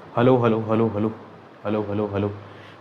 Hello hello hello hello hello hello hello.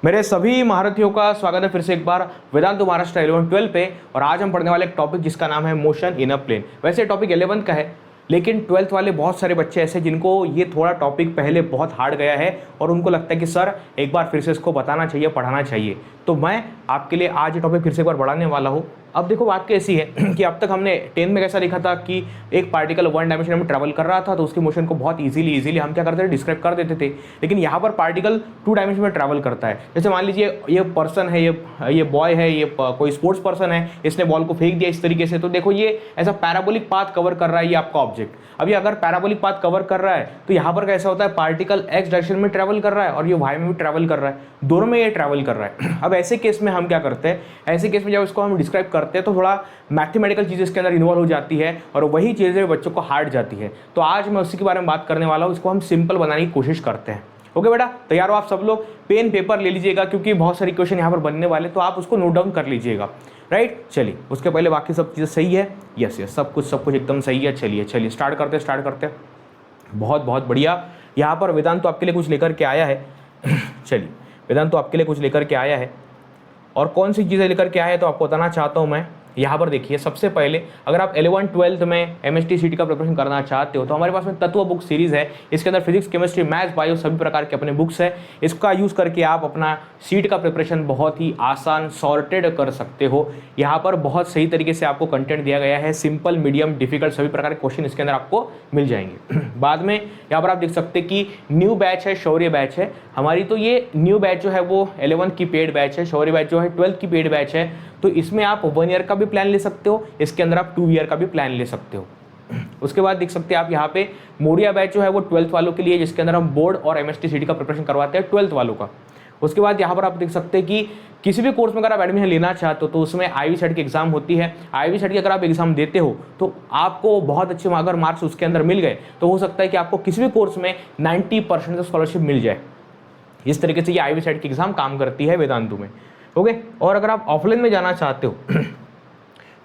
मेरे सभी महारथियों का स्वागत है फिर से एक बार वेदांत महाराष्ट्र 11-12 पे। और आज हम पढ़ने वाले एक टॉपिक जिसका नाम है मोशन इन अ प्लेन। वैसे टॉपिक 11 का है, लेकिन 12th वाले बहुत सारे बच्चे ऐसे जिनको ये थोड़ा टॉपिक पहले बहुत हार्ड गया है और उनको लगता है कि सर एक बार फिर से इसको बताना चाहिए, पढ़ाना चाहिए। तो मैं आपके लिए आज ये टॉपिक फिर से एक बार बढ़ाने वाला हूँ। अब देखो बात कैसी है कि अब तक हमने 10 में कैसा लिखा था कि एक पार्टिकल वन डायमेंशन में ट्रैवल कर रहा था तो उसकी मोशन को बहुत इजीली हम क्या करते थे, डिस्क्राइब कर देते थे। लेकिन यहाँ पर पार्टिकल टू डायमेंशन में ट्रैवल करता है। जैसे मान लीजिए ये पर्सन है, ये बॉय है, ये कोई स्पोर्ट्स पर्सन है, इसने बॉल को फेंक दिया इस तरीके से, तो देखो ये ऐसा पैराबोलिक पाथ कवर कर रहा है ये आपका ऑब्जेक्ट। अभी अगर पैराबोलिक पाथ कवर कर रहा है तो यहाँ पर कैसा होता है, पार्टिकल एक्स डायरेक्शन में ट्रैवल कर रहा है और ये वाई में भी ट्रैवल कर रहा है, दोनों में ये ट्रैवल कर रहा है। अब ऐसे केस में हम क्या करते हैं, ऐसे केस में जब इसको हम डिस्क्राइब करते हैं तो थोड़ा मैथमेटिकल चीज़ें इसके अंदर इन्वॉल्व हो जाती है और वही चीज़ें बच्चों को हार्ड जाती है। तो आज मैं उसी के बारे में बात करने वाला हूँ, इसको हम सिंपल बनाने की कोशिश करते हैं। ओके बेटा, तैयार हो आप सब लोग? पेन पेपर ले लीजिएगा क्योंकि बहुत सारे क्वेश्चन यहाँ पर बनने वाले, तो आप उसको नोट डाउन कर लीजिएगा। राइट, चलिए उसके पहले बाकी सब चीज़ें सही है। यस सब कुछ एकदम सही है। चलिए स्टार्ट करते बहुत बहुत बढ़िया। यहाँ पर वेदांत तो आपके लिए कुछ लेकर के आया है। चलिए वेदांत तो आपके लिए कुछ लेकर के आया है, और कौन सी चीज़ें लेकर के आया है तो आपको बताना चाहता हूँ मैं। यहाँ पर देखिए, सबसे पहले अगर आप 11-12 में MST CT का प्रिपरेशन करना चाहते हो तो हमारे पास में तत्व बुक सीरीज़ है। इसके अंदर फिजिक्स, केमिस्ट्री, मैथ्स, बायो सभी प्रकार के अपने बुक्स है। इसका यूज़ करके आप अपना सीट का प्रिपरेशन बहुत ही आसान सॉर्टेड कर सकते हो। यहाँ पर बहुत सही तरीके से आपको कंटेंट दिया गया है, सिंपल, मीडियम, डिफिकल्ट सभी प्रकार के क्वेश्चन इसके अंदर आपको मिल जाएंगे। बाद में यहाँ पर आप देख सकते हैं कि न्यू बैच है, शौर्य बैच है हमारी। तो ये न्यू बैच जो है वो 11th की पेड बैच है, शौर्य बैच जो है 12th की पेड बैच है। तो इसमें आप 1 ईयर का भी प्लान ले सकते हो, इसके अंदर आप 2 ईयर का भी प्लान ले सकते हो। उसके बाद देख सकते हैं आप यहाँ पे मोरिया बैच जो है वो 12th वालों के लिए, जिसके अंदर हम बोर्ड और MST CT का प्रिपरेशन करवाते हैं 12th वालों का। उसके बाद यहाँ पर आप देख सकते हैं कि किसी भी कोर्स में अगर आप एडमिशन लेना चाहते हो तो उसमें IB सेट की एग्जाम होती है। IB सेट की अगर आप एग्जाम देते हो तो आपको बहुत अच्छे अगर मार्क्स उसके अंदर मिल गए तो हो सकता है कि आपको किसी भी कोर्स में 90% स्कॉलरशिप मिल जाए। इस तरीके से ये IB सेट की एग्जाम काम करती है वेदांतु में। ओके, और अगर आप ऑफलाइन में जाना चाहते हो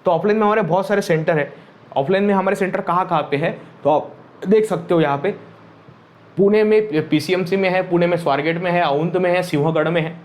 तो ऑफलाइन में हमारे बहुत सारे सेंटर है। ऑफलाइन में हमारे सेंटर कहाँ पे है तो आप देख सकते हो, यहाँ पे पुणे में PCMC में है, पुणे में स्वारगेट में है, औंध में है, सिंहगढ़ में है।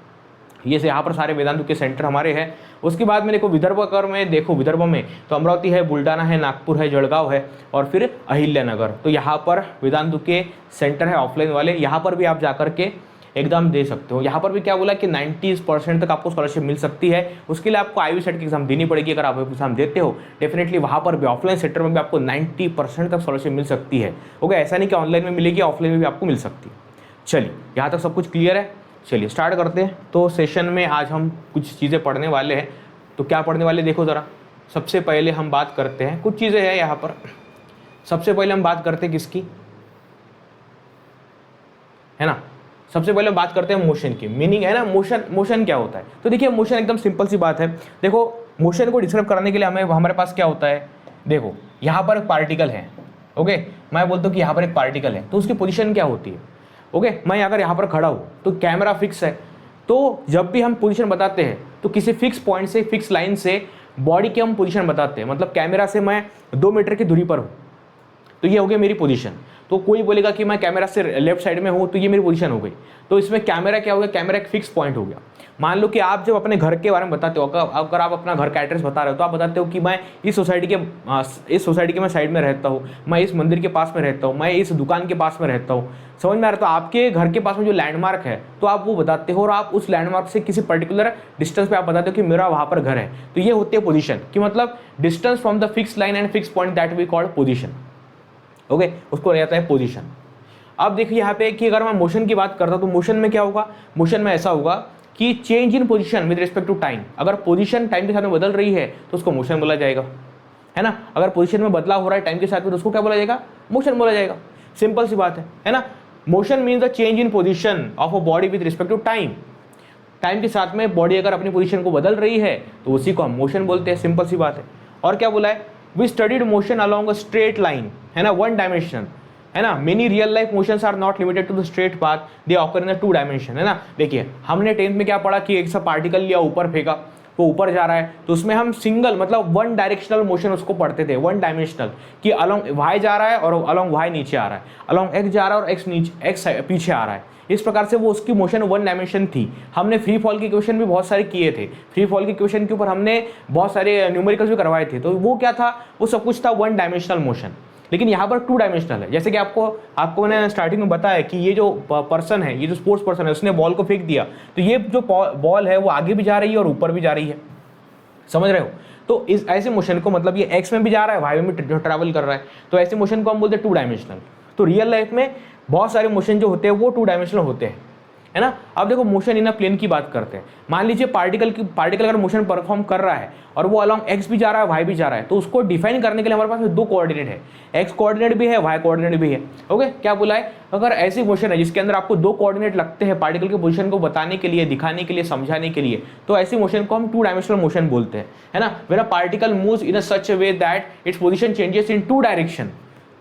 ये से यहाँ पर सारे वेदांतु के सेंटर हमारे हैं। उसके बाद में देखो विदर्भ कर में, देखो विदर्भ में तो अमरावती है, बुल्डाना है, नागपुर है, जळगाव है और फिर अहिल्यानगर। तो यहाँ पर वेदांतु के सेंटर है ऑफलाइन वाले, यहाँ पर भी आप जाकर के एग्जाम दे सकते हो। यहाँ पर भी क्या बोला कि 90% तक आपको स्कॉलरशिप मिल सकती है। उसके लिए आपको IB सेट की एग्जाम देनी पड़ेगी। अगर आप एग्जाम देते हो डेफिनेटली वहाँ पर भी ऑफलाइन सेक्टर में भी आपको 90% तक स्कॉलरशिप मिल सकती है। ओके, ऐसा नहीं कि ऑनलाइन में मिलेगी, ऑफलाइन में भी आपको मिल सकती है। चलिए यहाँ तक सब कुछ क्लियर है। चलिए स्टार्ट करते हैं। तो सेशन में आज हम कुछ चीज़ें पढ़ने वाले हैं। तो क्या पढ़ने वाले देखो ज़रा। सबसे पहले हम बात करते हैं, कुछ चीज़ें हैं यहाँ पर। सबसे पहले हम बात करते हैं किसकी, है ना, सबसे पहले बात करते हैं मोशन की। मीनिंग है ना, मोशन क्या होता है। तो देखिए मोशन एकदम सिंपल सी बात है। देखो मोशन को डिस्क्राइब करने के लिए हमारे पास क्या होता है, देखो यहाँ पर एक पार्टिकल है। ओके, मैं बोलता हूँ कि यहाँ पर एक पार्टिकल है तो उसकी पोजीशन क्या होती है। ओके, मैं अगर यहाँ पर खड़ा हूँ तो कैमरा फिक्स है, तो जब भी हम पोजीशन बताते हैं तो किसी फिक्स पॉइंट से, फिक्स लाइन से बॉडी की हम पोजीशन बताते हैं। मतलब कैमरा से मैं 2 मीटर की दूरी पर हूँ तो ये हो गया मेरी पोजीशन। तो कोई बोलेगा कि मैं कैमरा से लेफ्ट साइड में हूँ तो ये मेरी पोजीशन हो गई। तो इसमें कैमरा क्या हो गया, कैमरा एक फिक्स पॉइंट हो गया। मान लो कि आप जब अपने घर के बारे में बताते हो, अगर आप अपना घर का एड्रेस बता रहे हो तो आप बताते हो कि मैं इस सोसाइटी के मैं साइड में रहता हूँ, मैं इस मंदिर के पास में रहता हूँ, मैं इस दुकान के पास में रहता हूँ। समझ में आ रहा है? तो आपके घर के पास में जो लैंडमार्क है तो आप वो बताते हो और आप उस लैंडमार्क से किसी पर्टिकुलर डिस्टेंस पे आप बताते हो कि मेरा वहाँ पर घर है। तो ये होती है पोजीशन, कि मतलब distance from the fix line and fix point that we called position. Okay, उसको रहता है पोजीशन। अब देखिए यहाँ पे कि अगर मैं मोशन की बात करता हूँ तो मोशन में क्या होगा, मोशन में ऐसा होगा कि change in position with respect to time. अगर पोजीशन टाइम के साथ में बदल रही है तो उसको मोशन बोला जाएगा, है ना। अगर पोजीशन में बदलाव हो रहा है टाइम के साथ में तो उसको क्या बोला जाएगा, मोशन बोला जाएगा। सिंपल सी बात है ना। Motion means the change in position of a body with respect to time. Time के साथ में बॉडी अगर अपनी पोजीशन को बदल रही है तो उसी को हम मोशन बोलते हैं। सिंपल सी बात है। और क्या बोला है, we studied motion along a straight line, है ना, 1 डायमेंशन, है ना। Many real life motions are not limited to the straight path, they occur in the 2 dimension, है ना। देखिए हमने 10th में क्या पढ़ा कि एक सा पार्टिकल लिया, ऊपर फेंका, वो ऊपर जा रहा है, तो उसमें हम सिंगल मतलब वन डायरेक्शनल मोशन उसको पढ़ते थे, वन डायमेंशनल, कि अलोंग वाई जा रहा है और अलोंग वाई नीचे आ रहा है, अलोंग एक्स जा रहा है और एक्स नीचे एक्स पीछे आ रहा है। इस प्रकार से वो उसकी मोशन वन डायमेंशन थी। हमने फ्री फॉल के क्वेश्चन भी बहुत सारे किए थे, फ्री फॉल के क्वेश्चन के ऊपर हमने बहुत सारे न्यूमेरिकल्स भी करवाए थे, तो वो क्या था, वो सब कुछ था वन डायमेंशनल मोशन। लेकिन यहाँ पर टू डायमेंशनल है। जैसे कि आपको मैंने स्टार्टिंग में बताया कि ये जो पर्सन है, ये जो स्पोर्ट्स पर्सन है, उसने बॉल को फेंक दिया, तो ये जो बॉल है वो आगे भी जा रही है और ऊपर भी जा रही है, समझ रहे हो। तो इस ऐसे मोशन को मतलब ये एक्स में भी जा रहा है, वाई में भी ट्रैवल कर रहा है, तो ऐसे मोशन को हम बोलते हैं टू डायमेंशनल। तो रियल लाइफ में बहुत सारे मोशन जो होते हैं वो टू डायमेंशनल होते हैं, है ना। अब देखो मोशन इन अ प्लेन की बात करते हैं। मान लीजिए पार्टिकल अगर मोशन परफॉर्म कर रहा है और वो अलॉन्ग एक्स भी जा रहा है, वाई भी जा रहा है, तो उसको डिफाइन करने के लिए हमारे पास दो कोऑर्डिनेट है, एक्स कोऑर्डिनेट भी है, वाई कोऑर्डिनेट भी है। ओके, क्या बोला है, अगर ऐसी मोशन है जिसके अंदर आपको दो कोऑर्डिनेट लगते हैं पार्टिकल के पोजीशन को बताने के लिए, दिखाने के लिए, समझाने के लिए, तो ऐसी मोशन को हम टू डायमेंशनल मोशन बोलते हैं, है ना। When a particle moves in a such a way that its position changes in two direction,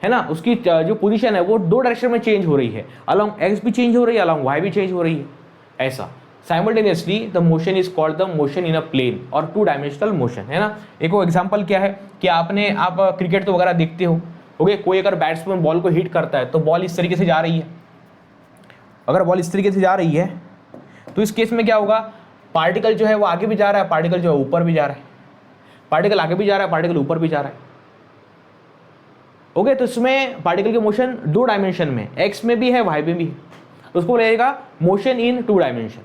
है ना, उसकी जो पोजीशन है वो दो डायरेक्शन में चेंज हो रही है, अलॉन्ग एक्स भी चेंज हो रही है, अलॉन्ग वाई भी चेंज हो रही है, ऐसा। Simultaneously the motion is called the motion in a plane और टू डायमेंशनल मोशन, है ना। एक वो एग्जांपल क्या है कि आप क्रिकेट तो वगैरह देखते हो, ओके, कोई अगर बैट्समैन बॉल को हिट करता है तो बॉल इस तरीके से जा रही है। अगर बॉल इस तरीके से जा रही है तो इस केस में क्या होगा, पार्टिकल जो है वो आगे भी जा रहा है, पार्टिकल जो है ऊपर भी जा रहा है, पार्टिकल आगे भी जा रहा है, पार्टिकल ऊपर भी जा रहा है। ओके, तो इसमें पार्टिकल के मोशन दो डायमेंशन में, एक्स में भी है, वाई में भी है, तो उसको लगेगा motion in two dimension.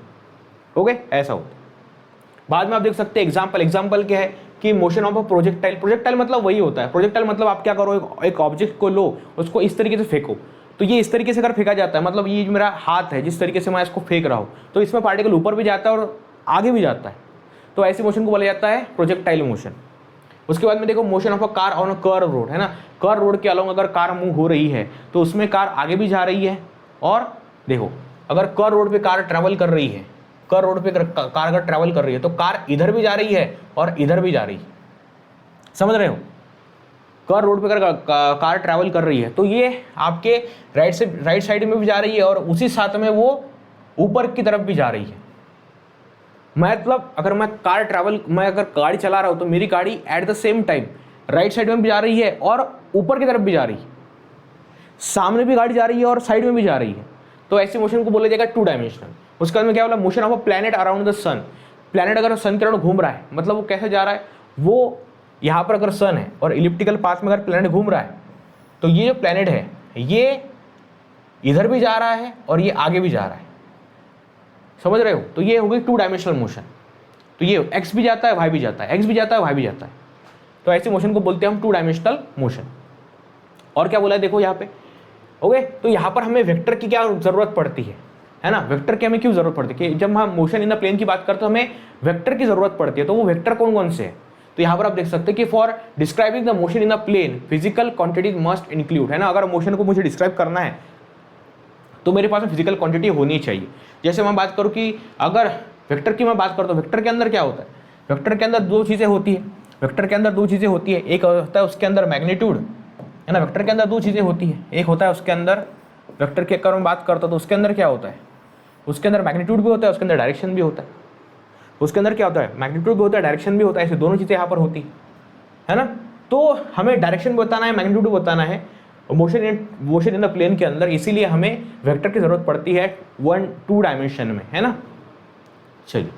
Okay, ऐसा होता है। बाद में आप देख सकते हैं एग्जांपल क्या है कि motion of a projectile. Projectile मतलब वही होता है, प्रोजेक्टाइल मतलब आप क्या करो, एक ऑब्जेक्ट को लो, उसको इस तरीके से फेंको, तो ये इस तरीके से अगर फेंका जाता है, मतलब ये जो मेरा हाथ है जिस तरीके से मैं इसको फेंक रहा हूँ, तो इसमें पार्टिकल ऊपर भी जाता है और आगे भी जाता है, तो ऐसी मोशन को बोला जाता है प्रोजेक्टाइल मोशन। उसके बाद में देखो motion of a car on a curve road, है ना। कर्व रोड के अलोंग अगर कार मूव हो रही है तो उसमें कार आगे भी जा रही है, और देखो अगर कर्व रोड पे कार ट्रैवल कर रही है, कर्व रोड पे कार अगर ट्रैवल कर रही है तो कार इधर भी जा रही है और इधर भी जा रही है, समझ रहे हो। कर्व रोड पे अगर कार ट्रैवल कर रही है तो ये आपके राइट साइड में भी जा रही है और उसी साथ में वो ऊपर की तरफ भी जा रही है। मतलब अगर मैं अगर गाड़ी चला रहा हूं तो मेरी गाड़ी at the same time right side में भी जा रही है और ऊपर की तरफ भी जा रही है, सामने भी गाड़ी जा रही है और साइड में भी जा रही है, तो ऐसी मोशन को बोला जाएगा टू डायमेंशनल। उसके बाद में क्या बोला, motion of a planet around the sun. Planet अगर सन के अराउंड घूम रहा है, मतलब वो कैसे जा रहा है, वो यहाँ पर अगर सन है और इलिप्टिकल पाथ में अगर प्लैनेट घूम रहा है, तो ये जो प्लैनेट है ये इधर भी जा रहा है और ये आगे भी जा रहा है, समझ रहे हो। तो ये हो गई टू डायमेंशनल मोशन। तो ये एक्स भी जाता है, वाई भी जाता है, एक्स भी जाता है, वाई भी जाता है, तो ऐसे मोशन को बोलते हैं हम टू डायमेंशनल मोशन। और क्या बोला है देखो यहाँ पे, ओके, तो यहाँ पर हमें वेक्टर की क्या जरूरत पड़ती है ना। वेक्टर की हमें क्यों जरूरत पड़ती है कि जब हम मोशन इन द प्लेन की बात करते हैं तो हमें वेक्टर की जरूरत पड़ती है। तो वो वेक्टर कौन कौन से है, तो यहाँ पर आप देख सकते हैं कि for describing the motion in the plane physical quantities must include, है ना। अगर मोशन को मुझे डिस्क्राइब करना है तो मेरे पास में फिजिकल क्वांटिटी होनी चाहिए। जैसे मैं बात करूँ कि अगर वेक्टर की मैं बात करता हूँ, वेक्टर के अंदर क्या होता है, वेक्टर के अंदर दो चीज़ें होती है, वेक्टर के अंदर दो चीज़ें होती है, एक होता है उसके अंदर मैग्नीट्यूड, है ना। वेक्टर के अंदर दो चीज़ें होती है, एक होता है उसके अंदर, वेक्टर की अगर मैं बात करता हूँ तो उसके अंदर क्या होता है, उसके अंदर मैग्नीट्यूड भी होता है, उसके अंदर डायरेक्शन भी होता है। उसके अंदर क्या होता है, मैग्नीट्यूड भी होता है, डायरेक्शन भी होता है, ऐसे दोनों चीज़ें यहाँ पर होती है ना। तो हमें डायरेक्शन बताना है, मैग्नीट्यूड बताना है मोशन इन द प्लेन के अंदर, इसीलिए हमें वेक्टर की जरूरत पड़ती है टू डायमेंशन में, है ना। चलिए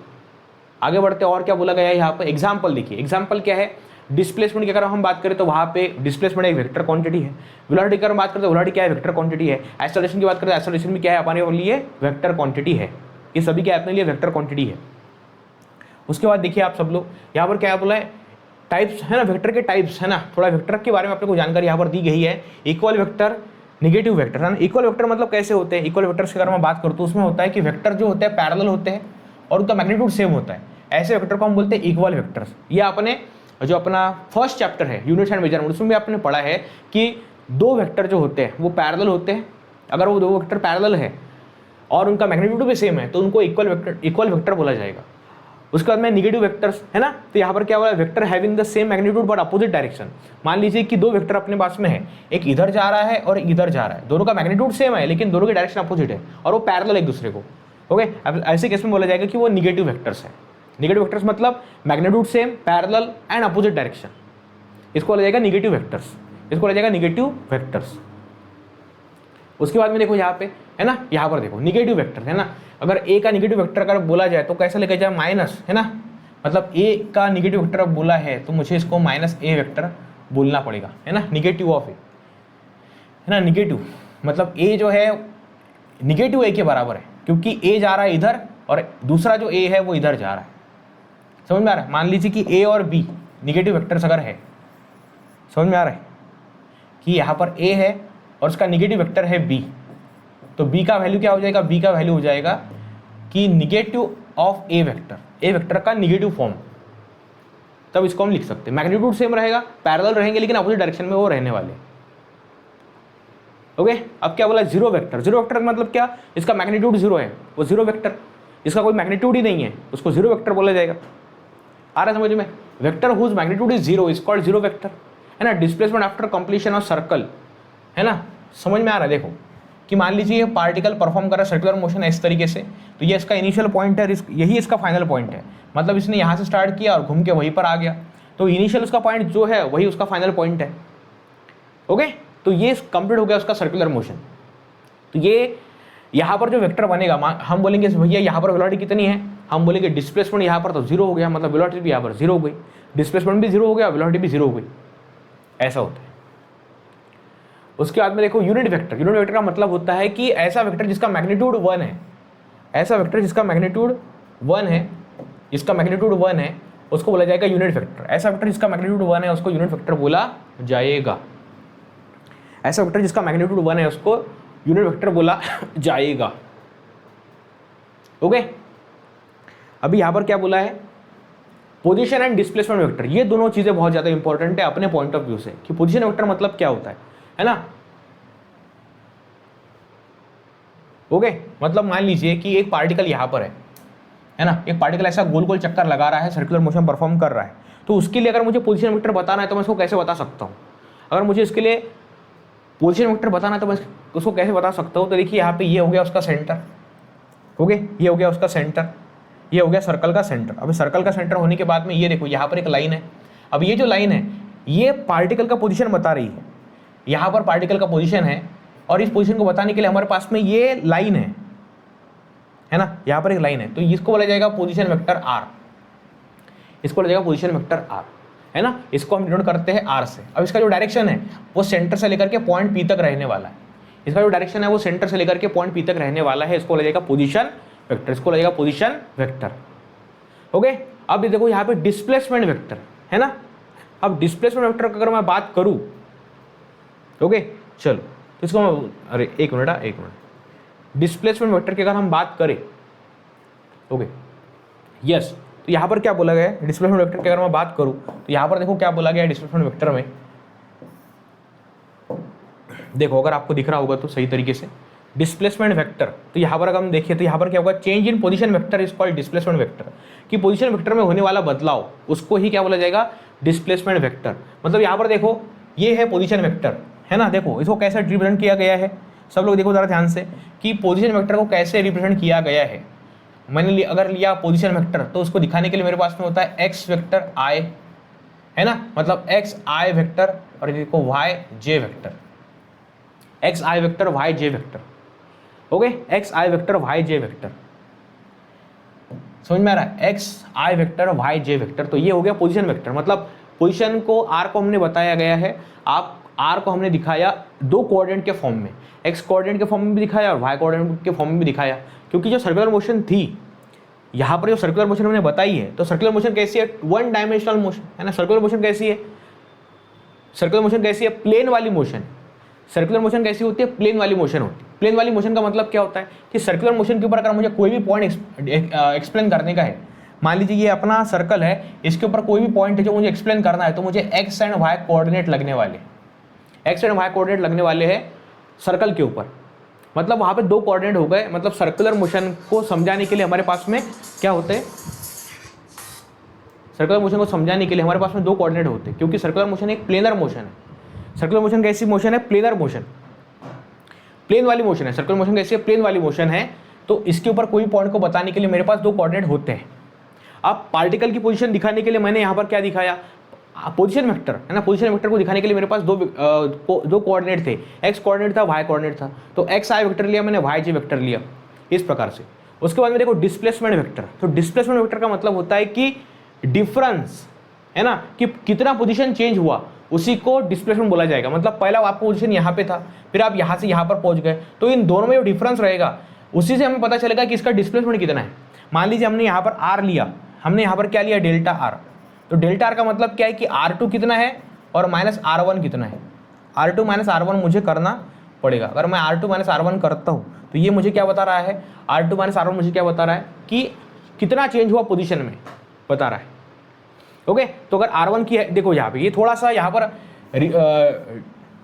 आगे बढ़ते हैं। और क्या बोला गया है यहाँ पर, एग्जाम्पल देखिए। एग्जाम्पल क्या है, डिस्प्लेसमेंट की अगर हम बात करें तो वहाँ पे डिस्प्लेसमेंट एक वेक्टर क्वांटिटी है। वेलोसिटी की अगर बात करें तो वेलोसिटी क्या है, वेक्टर क्वांटिटी है। एक्सेलरेशन की बात करें तो एक्सेलरेशन भी क्या है, अपने लिए वेक्टर क्वांटिटी है। ये सभी क्या अपने लिए वेक्टर क्वांटिटी है। उसके बाद देखिए आप सब लोग यहाँ पर क्या बोला है, टाइप्स, है ना, वेक्टर के टाइप्स, है ना। थोड़ा वेक्टर के बारे में आपको जानकारी यहाँ पर दी गई है। इक्वल वेक्टर, नेगेटिव वेक्टर, है ना। इक्वल वेक्टर मतलब कैसे होते हैं, इक्वल वेक्टर्स की अगर मैं बात करता हूँ उसमें होता है कि वेक्टर जो होते हैं पैरेलल होते हैं और उनका मैग्नीट्यूड सेम होता है, ऐसे वेक्टर को हम बोलते हैं इक्वल वेक्टर्स। ये आपने जो अपना फर्स्ट चैप्टर है यूनिट्स एंड मेजरमेंट, उसमें भी आपने पढ़ा है कि दो वेक्टर जो होते हैं वो पैरेलल होते हैं। अगर वो दो वेक्टर पैरेलल है और उनका मैग्नीट्यूड भी सेम है तो उनको इक्वल वेक्टर बोला जाएगा। उसके बाद में निगेटिव वेक्टर्स, है ना। तो यहाँ पर क्या हुआ, vector having the same magnitude but opposite direction. मान लीजिए कि दो वेक्टर अपने पास में है, एक इधर जा रहा है और इधर जा रहा है, दोनों का मैग्नीट्यूड सेम है लेकिन दोनों की डायरेक्शन अपोजिट है और वो पैरेलल एक दूसरे को। ओके, अब ऐसे केस में बोला जाएगा कि वो निगेटिव वेक्टर्स है। नेगेटिव वेक्टर्स मतलब magnitude same, parallel and opposite direction, इसको बोला जाएगा नेगेटिव वेक्टर्स, इसको बोला जाएगा नेगेटिव वेक्टर्स। उसके बाद में देखो यहाँ पे है ना, यहाँ पर देखो नेगेटिव वेक्टर है ना, अगर ए का नेगेटिव वेक्टर अगर बोला जाए तो कैसे लेके जाए, माइनस है ना, मतलब ए का नेगेटिव वेक्टर अब बोला है तो मुझे इसको माइनस ए वेक्टर बोलना पड़ेगा, है ना, निगेटिव ऑफ ए, है ना, निगेटिव मतलब ए जो है निगेटिव ए के बराबर है, क्योंकि ए जा रहा है इधर और दूसरा जो ए है वो इधर जा रहा है। समझ में आ रहा है? मान लीजिए कि ए और बी निगेटिव वेक्टर्स अगर है, समझ में आ रहा है कि यहाँ पर ए है और उसका निगेटिव वेक्टर है बी, तो बी का वैल्यू क्या हो जाएगा, बी का वैल्यू हो जाएगा कि निगेटिव ऑफ ए वेक्टर का निगेटिव फॉर्म, तब इसको हम लिख सकते हैं। मैग्नीट्यूड सेम रहेगा, पैरेलल रहेंगे लेकिन अपोजिट डायरेक्शन में वो रहने वाले। ओके, अब क्या बोला, जीरो वेक्टर। जीरो वेक्टर मतलब क्या, इसका मैग्नीट्यूड जीरो है, वो जीरो वेक्टर, इसका कोई मैग्नीट्यूड ही नहीं है, उसको जीरो वेक्टर बोला जाएगा। आ रहा है समझ में? Vector whose magnitude is zero is called zero vector, है ना। Displacement after completion of circle, है ना, समझ में आ रहा है? देखो कि मान लीजिए ये पार्टिकल परफॉर्म कर रहा है सर्कुलर मोशन इस तरीके से, तो ये इसका इनिशियल पॉइंट है, यही इसका फाइनल पॉइंट है, मतलब इसने यहाँ से स्टार्ट किया और घूम के वहीं पर आ गया, तो इनिशियल उसका पॉइंट जो है वही उसका फाइनल पॉइंट है। ओके, तो ये कंप्लीट हो गया उसका सर्कुलर मोशन। तो ये यहाँ पर जो वेक्टर बनेगा, हम बोलेंगे भैया यहाँ पर वेलोसिटी कितनी है, हम बोलेंगे डिस्प्लेसमेंट यहाँ पर तो जीरो हो गया, मतलब वेलोसिटी भी यहाँ पर जीरो हो गई, डिस्प्लेसमेंट भी जीरो हो गया, वेलोसिटी भी जीरो हो गई, ऐसा होता है। उसके बाद में देखो यूनिट वेक्टर। यूनिट वेक्टर का मतलब होता है कि ऐसा वेक्टर जिसका मैग्नीट्यूड 1 है, ऐसा वेक्टर जिसका मैग्नीट्यूड 1 है, जिसका मैग्नीट्यूड 1 है उसको बोला जाएगा यूनिट वेक्टर। ऐसा वेक्टर जिसका मैग्नीट्यूड 1 है उसको यूनिट वेक्टर बोला जाएगा। ऐसा वेक्टर जिसका मैग्नीट्यूड 1 है उसको यूनिट वेक्टर बोला जाएगा। ओके, अभी यहां पर क्या बोला है, पोजीशन एंड डिस्प्लेसमेंट वेक्टर। ये दोनों चीजें बहुत ज्यादा इंपॉर्टेंट है अपने पॉइंट ऑफ व्यू से, कि पोजीशन वेक्टर मतलब क्या होता है ना। ओके, मतलब मान लीजिए कि एक पार्टिकल यहां पर है ना, एक पार्टिकल ऐसा गोल गोल चक्कर लगा रहा है, सर्कुलर मोशन परफॉर्म कर रहा है, तो उसके लिए अगर मुझे पोजीशन वेक्टर बताना है तो मैं उसको कैसे बता सकता हूं। अगर मुझे इसके लिए पोजीशन वेक्टर बताना है तो मैं उसको कैसे बता सकता हूँ, तो देखिए यहाँ पे ये हो गया उसका सेंटर, ओके, ये हो गया उसका सेंटर, ये हो गया सर्कल का सेंटर। अभी सर्कल का सेंटर होने के बाद में ये देखो यहाँ पर एक लाइन है। अब ये जो लाइन है ये पार्टिकल का पोजीशन बता रही है, यहाँ पर पार्टिकल का पोजीशन है, और इस पोजीशन को बताने के लिए हमारे पास में ये लाइन है ना, यहाँ पर एक लाइन है, तो इसको बोला जाएगा पोजीशन वेक्टर आर, इसको बोला जाएगा पोजीशन वेक्टर आर, है ना। इसको हम डिनोट करते हैं आर से। अब इसका जो डायरेक्शन है वो सेंटर से लेकर के पॉइंट पी तक रहने वाला है, इसका जो डायरेक्शन है वो सेंटर से लेकर के पॉइंट पी तक रहने वाला है, इसको बोला जाएगा पोजीशन वेक्टर, इसको बोला जाएगा पोजीशन वेक्टर। ओके, अब देखो यहाँ पे डिस्प्लेसमेंट वेक्टर है ना। अब डिस्प्लेसमेंट वेक्टर की अगर मैं बात करूँ, ओके चलो, तो इसको मैं, अरे एक मिनट, डिस्प्लेसमेंट वेक्टर की अगर हम बात करें, ओके यस, तो यहाँ पर क्या बोला गया है डिस्प्लेसमेंट वेक्टर की अगर मैं बात करूँ, तो यहाँ पर देखो क्या बोला गया है डिस्प्लेसमेंट वेक्टर में, देखो अगर आपको दिख रहा होगा तो सही तरीके से, डिस्प्लेसमेंट वेक्टर, तो यहाँ पर अगर हम देखिए तो यहाँ पर क्या होगा, change in position vector is called displacement vector, कि पोजीशन वेक्टर में होने वाला बदलाव उसको ही क्या बोला जाएगा, डिस्प्लेसमेंट वेक्टर। मतलब यहाँ पर देखो ये है पोजीशन वेक्टर, है ना, देखो इसको कैसे रिप्रेजेंट किया गया है, सब लोग देखो जरा ध्यान से कि पोजीशन वेक्टर को कैसे रिप्रेजेंट किया गया है। मैंने अगर लिया पोजीशन वेक्टर तो उसको दिखाने के लिए मेरे पास में होता है एक्स वेक्टर आई, है ना, मतलब एक्स आई वेक्टर, और देखो Y J vector, x I vector Y J vector, okay, x I vector Y J vector, समझ में आ रहा है, x I vector Y J vector. तो ये हो गया पोजीशन वेक्टर, मतलब पोजीशन को आर को हमने बताया गया है, आप आर को हमने दिखाया दो कोऑर्डिनेट के फॉर्म में, एक्स कोऑर्डिनेट के फॉर्म में भी दिखाया और वाई कोऑर्डिनेट के फॉर्म में भी दिखाया, क्योंकि जो सर्कुलर मोशन थी यहाँ पर, जो सर्कुलर मोशन हमने बताई है, तो सर्कुलर मोशन कैसी है, वन डायमेंशनल मोशन, है ना। सर्कुलर मोशन कैसी है, सर्कुलर मोशन कैसी है, प्लेन वाली मोशन। सर्कुलर मोशन कैसी होती है, प्लेन वाली मोशन होती है। प्लेन वाली मोशन का मतलब क्या होता है कि सर्कुलर मोशन के ऊपर अगर मुझे कोई भी पॉइंट एक्सप्लेन करने का है, मान लीजिए ये अपना सर्कल है, इसके ऊपर कोई भी पॉइंट है जो मुझे एक्सप्लेन करना है, तो मुझे एक्स एंड वाई कोऑर्डिनेट लगने वाले, एक्स एंड वाई कोऑर्डिनेट लगने वाले हैं सर्कल के ऊपर। मतलब वहाँ पे दो कोऑर्डिनेट हो गए, मतलब सर्कुलर मोशन को समझाने के लिए हमारे पास में क्या होते हैं, सर्कुलर मोशन को समझाने के लिए हमारे पास में दो कोऑर्डिनेट होते हैं, क्योंकि सर्कुलर मोशन एक प्लेनर मोशन है। सर्कुलर मोशन कैसी मोशन है, प्लेनर मोशन, प्लेन वाली मोशन है। सर्कुलर मोशन कैसी है, प्लेन वाली मोशन है, तो इसके ऊपर कोई पॉइंट को बताने के लिए मेरे पास दो कोऑर्डिनेट होते हैं। अब पार्टिकल की पोजीशन दिखाने के लिए मैंने यहाँ पर क्या दिखाया, पोजीशन वेक्टर है ना। पोजीशन वेक्टर को दिखाने के लिए मेरे पास दो कोऑर्डिनेट थे, एक्स कोऑर्डिनेट था, वाई कोऑर्डिनेट था। तो एक्स आई वेक्टर लिया मैंने, वाई जे वेक्टर लिया, इस प्रकार से। उसके बाद में देखो डिस्प्लेसमेंट वेक्टर। तो डिस्प्लेसमेंट वेक्टर का मतलब होता है कि डिफरेंस, है ना, कि कितना पोजीशन चेंज हुआ उसी को डिस्प्लेसमेंट बोला जाएगा। मतलब पहला आपका पोजीशन यहाँ पे था, फिर आप यहाँ से यहाँ पर पहुँच गए, तो इन दोनों में जो डिफरेंस रहेगा उसी से हमें पता चलेगा कि इसका डिस्प्लेसमेंट कितना है। मान लीजिए हमने यहाँ पर आर लिया, हमने यहाँ पर क्या लिया, डेल्टा आर। तो डेल्टा आर का मतलब क्या है कि R2 कितना है और माइनस R1 कितना है। R2 माइनस R1 मुझे करना पड़ेगा। अगर मैं R2 माइनस R1 करता हूँ तो ये मुझे क्या बता रहा है, R2 माइनस R1 मुझे क्या बता रहा है कि कितना चेंज हुआ पोजीशन में बता रहा है। ओके, तो अगर R1 की है, देखो यहाँ पे ये थोड़ा सा यहाँ पर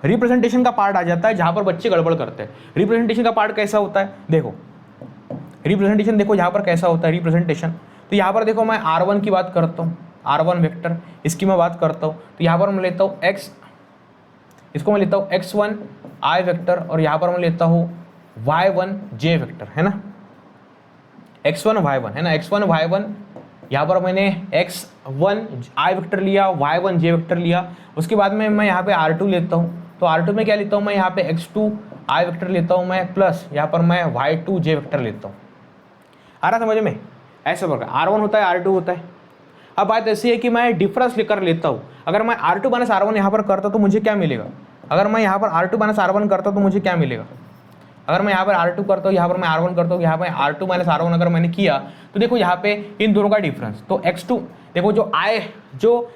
रिप्रेजेंटेशन का पार्ट आ जाता है जहाँ पर बच्चे गड़बड़ करते हैं। रिप्रेजेंटेशन का पार्ट कैसा होता है, देखो रिप्रेजेंटेशन, देखो यहाँ पर कैसा होता है रिप्रेजेंटेशन। तो यहाँ पर देखो मैं R1 की बात करता हूँ, R1 वेक्टर, इसकी मैं बात करता हूँ। तो यहाँ पर मैं लेता हूँ x, इसको मैं लेता हूँ x1 i वेक्टर, और यहाँ पर मैं लेता हूँ y1 j वेक्टर, है ना, x1 y1, है ना, x1 y1। यहाँ पर मैंने x1 i वेक्टर लिया, y1 j वेक्टर लिया। उसके बाद में मैं यहाँ पे R2 लेता हूँ। तो R2 में क्या लेता हूँ मैं, यहाँ पे x2 i वेक्टर लेता हूँ मैं, प्लस यहाँ पर मैं y2 j वेक्टर लेता हूँ। आ रहा समझ में, ऐसे प्रकार R1 होता है, R2 होता है। अब बात ऐसी है कि मैं डिफरेंस लेकर लेता हूँ। अगर मैं R2 माइनस R1 यहाँ पर करता तो मुझे क्या मिलेगा, अगर मैं यहाँ पर R2 माइनस R1 करता तो मुझे क्या मिलेगा। अगर मैं यहाँ पर R2 करता हूँ, यहाँ पर मैं R1 करता हूँ, यहाँ पर R2 माइनस R1 अगर मैंने किया तो देखो यहाँ पे इन दोनों का डिफरेंस, तो x2 देखो जो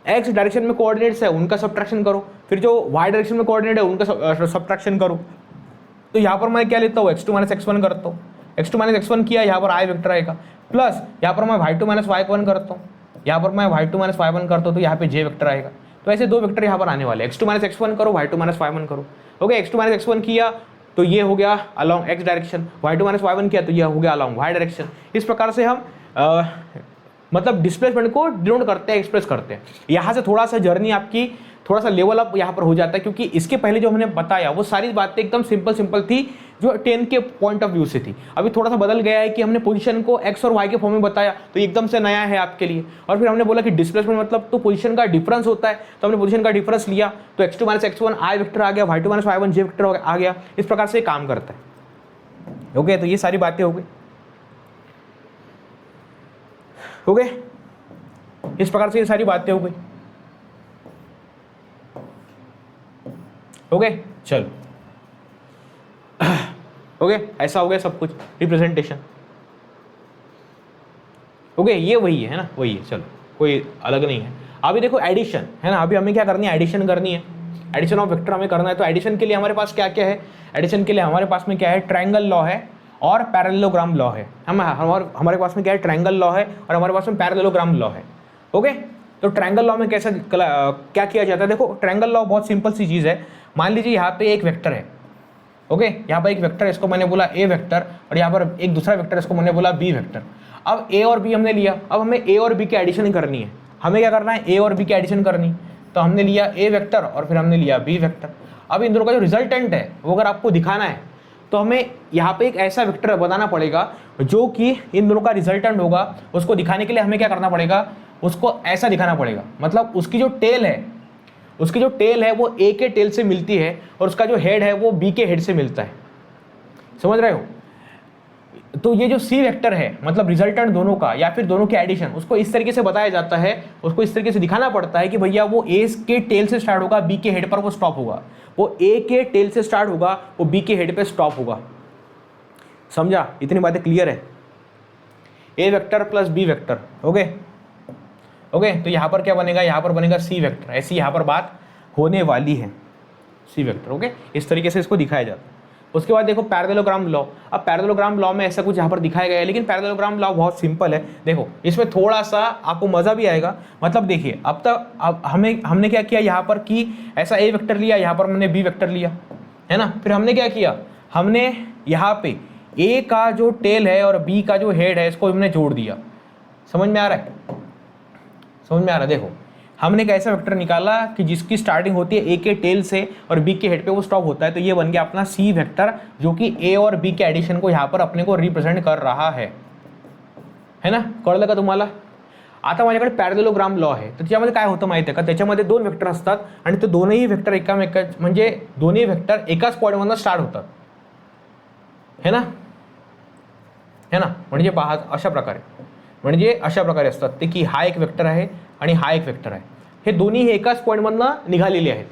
x डायरेक्शन में कोऑर्डिनेट्स है उनका सब्ट्रैक्शन करो, फिर जो y डायरेक्शन में कोऑर्डिनेट है उनका सब्ट्रैक्शन करो। तो यहाँ पर मैं क्या लेता हूँ, x2 माइनस x1 करता हूँ, x2 माइनस x1 किया, यहाँ पर i वेक्टर आएगा, प्लस यहाँ पर मैं y2 माइनस y1 करता हूँ, यहाँ पर मैं y2 माइनस y1 करता हूँ, तो यहाँ पे j वेक्टर आएगा। तो ऐसे दो वेक्टर यहाँ पर आने वाले, x2 माइनस x1 करो, y2 माइनस y1 करो। ओके, x2 माइनस x1 किया तो ये हो गया along x direction, y2 minus y1 किया तो ये हो गया अलॉन्ग y डायरेक्शन। इस प्रकार से हम मतलब डिस्प्लेसमेंट को डिनोट करते हैं, एक्सप्रेस करते हैं। यहाँ से थोड़ा सा जर्नी आपकी थोड़ा सा लेवल अप यहाँ पर हो जाता है, क्योंकि इसके पहले जो हमने बताया वो सारी बातें एकदम सिंपल थी जो 10 के पॉइंट ऑफ व्यू से थी। अभी थोड़ा सा बदल गया है कि हमने पोजीशन को x और y के फॉर्म में बताया, तो एकदम से नया है आपके लिए। और फिर हमने बोला कि डिस्प्लेसमेंट मतलब तो पोजीशन का डिफरेंस होता है, तो हमने पोजीशन का डिफरेंस लिया, तो x2 minus x1 i vector आ गया, y2 minus y1 j vector आ गया। इस प्रकार से काम करता है। ओके, तो ये सारी बातें हो गई। ओके, इस प्रकार से ये सारी बातें हो गई। ओके, चलो ओके, ऐसा हो गया सब कुछ रिप्रेजेंटेशन। ओके, ये वही है ना, वही है, चलो कोई अलग नहीं है। अभी देखो एडिशन है ना, अभी हमें क्या करनी है, एडिशन करनी है, एडिशन ऑफ वेक्टर हमें करना है। तो एडिशन के लिए हमारे पास क्या क्या है, एडिशन के लिए हमारे पास में क्या है, ट्रायंगल लॉ है और पैरेललोग्राम लॉ है। हमारे पास में क्या है, ट्रायंगल लॉ है और हमारे पास में पैरेललोग्राम लॉ है। ओके, तो ट्रायंगल लॉ में कैसा क्या किया जाता है, देखो ट्रायंगल लॉ बहुत सिंपल सी चीज़ है। मान लीजिए यहाँ पे एक वेक्टर है, ओके, यहाँ पर एक वेक्टर, इसको मैंने बोला a वेक्टर, और यहाँ पर एक दूसरा वेक्टर, इसको मैंने बोला b वेक्टर। अब a और b हमने लिया, अब हमें a और b की एडिशन करनी है। हमें क्या करना है, a और b की एडिशन करनी। तो हमने लिया a वेक्टर और फिर हमने लिया b वेक्टर। अब इन दोनों का जो रिजल्टेंट है वो अगर आपको दिखाना है तो हमें यहाँ पे एक ऐसा वेक्टर बताना पड़ेगा जो कि इन दोनों का रिजल्टेंट होगा। उसको दिखाने के लिए हमें क्या करना पड़ेगा, उसको ऐसा दिखाना पड़ेगा, मतलब उसकी जो टेल है वो a के टेल से मिलती है और उसका जो हेड है वो b के हेड से मिलता है। समझ रहे हो। तो ये जो c वेक्टर है मतलब रिजल्टेंट दोनों का या फिर दोनों के एडिशन, उसको इस तरीके से बताया जाता है, उसको इस तरीके से दिखाना पड़ता है कि भैया वो a के टेल से स्टार्ट होगा, b के हेड पर वो स्टॉप होगा, वो a के टेल से स्टार्ट होगा, वो b के हेड पे स्टॉप होगा। समझा, इतनी बातें क्लियर है। a vector plus b vector, okay okay, तो यहाँ पर क्या बनेगा, यहाँ पर बनेगा c वेक्टर। ऐसी यहाँ पर बात होने वाली है, c वेक्टर। ओके, इस तरीके से इसको दिखाया जाता है। उसके बाद देखो पैरेललोग्राम लॉ। अब पैरेललोग्राम लॉ में ऐसा कुछ यहाँ पर दिखाया गया है, लेकिन पैरेललोग्राम लॉ बहुत सिंपल है। देखो इसमें थोड़ा सा आपको मज़ा भी आएगा। मतलब देखिए अब हमने क्या किया यहाँ पर कि ऐसा a वेक्टर लिया, यहाँ पर हमने b वेक्टर लिया, है ना। फिर हमने क्या किया, हमने यहाँ पे a का जो टेल है और b का जो हेड है इसको हमने जोड़ दिया। समझ में आ रहा है, समझ में आ रहा है। देखो हमने एक ऐसा वेक्टर निकाला कि जिसकी स्टार्टिंग होती है a के टेल से और b के हेड पे वो स्टॉप होता है, तो ये बन गया अपना c वेक्टर, जो कि a और b के एडिशन को यहाँ पर अपने को रिप्रेजेंट कर रहा है ना। कळलं का तुम्हाला। आता माझ्याकडे पॅरलेलोग्राम लॉ आहे, तर त्याच्यामध्ये काय होतं माहिती आहे का, त्याच्यामध्ये दोन वेक्टर असतात आणि ते दोनही वेक्टर म्हणजे दोन्ही वेक्टर एकाच पॉईंटमधून स्टार्ट होतात, है ना, म्हणजे पहा अशा प्रकारे असतात ते की हा एक वेक्टर आहे आणि हा एक वेक्टर आहे, हे दोन्ही एकाच पॉईंटमधनं निघालेले आहेत,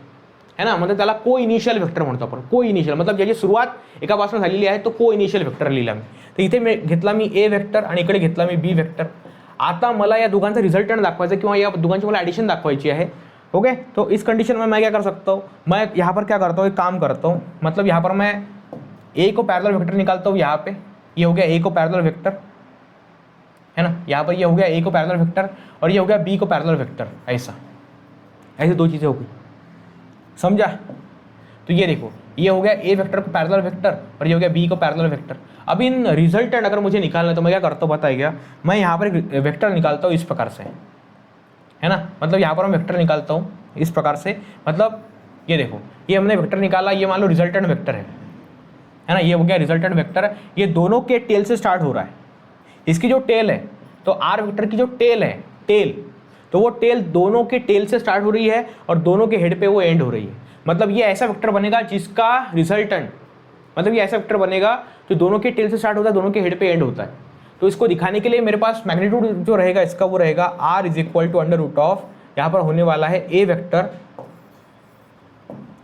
है ना, म्हणजे त्याला को इनिशियल वेक्टर म्हणतो आपण. को इनिशियल मतलब ज्याची सुरुवात एकापासून झालेली आहे तो को इनिशियल वेक्टर लिहिला मी. तर इथे घेतला मी ए वेक्टर आणि इकडे घेतला मी बी वेक्टर. आता मला या दोघांचा रिजल्टंट दाखवायचा किंवा या दोघांची मला ॲडिशन दाखवायची है. ओके, तो इस कंडीशन में मैं क्या कर सकता हूँ, मैं यहाँ पर क्या करता हूँ, एक काम करता हूँ, मतलब यहाँ पर मैं ए को पैरेलल वेक्टर निकालता हूँ, यहाँ पे ये हो गया ए को पैरेलल वेक्टर, है ना, यहाँ पर ये हो गया ए को पैरेलल वेक्टर और ये हो गया बी को पैरेलल वेक्टर. ऐसे दो चीज़ें हो गई, समझा. तो ये देखो, ये हो गया ए वेक्टर को पैरेलल वेक्टर और ये हो गया बी को पैरेलल वेक्टर. अब इन रिजल्टेंट अगर मुझे निकालना है तो मैं क्या करता हूँ बताया गया, मैं यहाँ पर एक वेक्टर निकालता हूँ इस प्रकार से, है ना, मतलब यहाँ पर मैं वेक्टर निकालता हूँ इस प्रकार से, मतलब ये देखो, ये हमने वेक्टर निकाला, ये मान लो रिजल्टेंट वेक्टर है ना, ये हो गया रिजल्टेंट वेक्टर. ये दोनों के टेल से स्टार्ट हो रहा है. इसकी जो टेल है, तो आर वेक्टर की जो टेल है, तो वो टेल दोनों के टेल से स्टार्ट हो रही है और दोनों के हेड पे वो एंड हो रही है. मतलब ये ऐसा वेक्टर बनेगा जिसका रिजल्टेंट, मतलब ये ऐसा वेक्टर बनेगा जो दोनों के टेल से स्टार्ट होता है, दोनों के हेड पे एंड होता है. तो इसको दिखाने के लिए मेरे पास मैग्नीट्यूड जो रहेगा इसका वो रहेगा R is equal to under root of, यहाँ पर होने वाला है ए वेक्टर,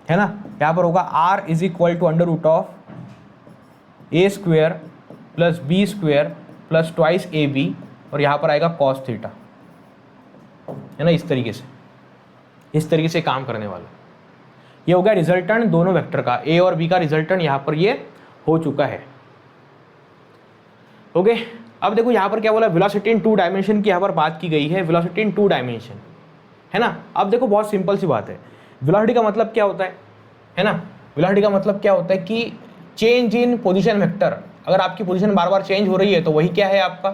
है ना, यहाँ पर होगा R is equal to under root of A square plus B square plus twice A B और यहाँ पर आएगा कॉस थीटा, है ना. इस तरीके से काम करने वाला. ये हो गया रिजल्टेंट दोनों वेक्टर का, ए और बी का रिजल्टेंट यहाँ पर ये हो चुका है. ओके, अब देखो यहाँ पर क्या बोला, वेलोसिटी इन 2 डायमेंशन की यहाँ पर बात की गई है, वेलोसिटी इन 2 डायमेंशन, है ना. अब देखो बहुत सिंपल सी बात है, वेलोसिटी का मतलब क्या होता है ना, वेलोसिटी का मतलब क्या होता है कि चेंज इन पोजीशन वेक्टर. अगर आपकी पोजीशन बार बार चेंज हो रही है तो वही क्या है आपका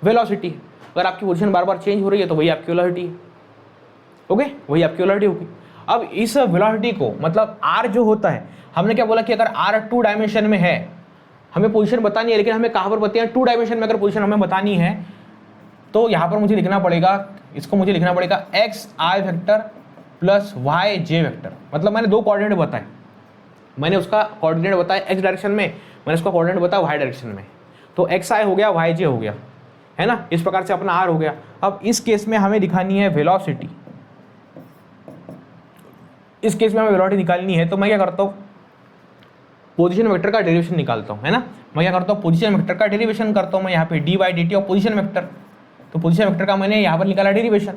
वेलोसिटी. अगर आपकी पोजीशन बार बार चेंज हो रही है तो वही आपकी वेलोसिटी है. ओके, वही आपकी वेलोसिटी होगी. अब इस वेलोसिटी को मतलब r जो होता है, हमने क्या बोला कि अगर r 2 डायमेंशन में है, हमें पोजीशन बतानी है, लेकिन हमें कहाँ पर बतानी है, 2 डायमेंशन में अगर पोजीशन हमें बतानी है तो यहाँ पर मुझे लिखना पड़ेगा, इसको मुझे लिखना पड़ेगा x I vector plus Y J vector. मतलब मैंने 2 कोऑर्डिनेट बताए, मैंने उसका कोऑर्डिनेट बताया एक्स डायरेक्शन में, मैंने उसका कोऑर्डिनेट बताया वाई डायरेक्शन में. तो एक्स आई हो गया, वाई जे हो गया, है ना. इस प्रकार से अपना आर हो गया. अब इस केस में हमें दिखानी है वेलोसिटी, इस केस में हमें वेलोसिटी निकालनी है. तो मैं क्या करता हूँ, पोजीशन वेक्टर का डेरिवेशन निकालता हूँ, है ना. मैं क्या करता हूँ, पोजीशन वेक्टर का डेरिवेशन करता हूँ मैं यहाँ पे D by D T of position vector. तो पोजीशन वेक्टर का मैंने यहाँ पर निकाला डेरिवेशन,